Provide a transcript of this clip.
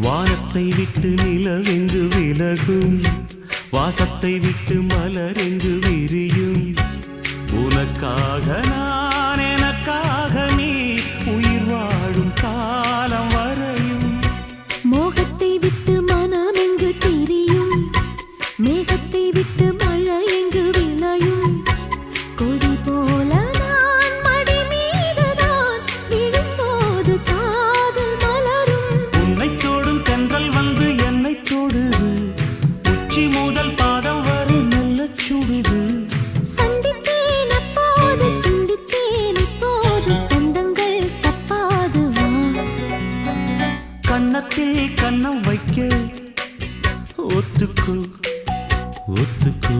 வானத்தை விட்டு நிலவெங்கு விலகும், வாசத்தை விட்டு மலரெங்கு விரியும். உனக்காக நான், எனக்காக நீ, உயிர் வாழும் காலம் வரையும். மோகத்தை விட்டு மனம் எங்கு திரியும், மேகத்தை விட்டு மழை எங்கு விளையும். கொடி போல நான் மடி மீதுதான் விழும்போது காதல் மலரும். உன்னை தோடும் தென்றல் வந்து என்னை தொடுது, உச்சி முதல் பாதம் வரை நல்ல சுடுது. சந்தித்தேன் அப்போது, சிந்தித்தேன் இப்போது, சொந்தங்கள் தப்பாது வா. கன்னத்தில் கன்னம் வைக்க ஒத்துக்கோ ஒத்துக்கோ.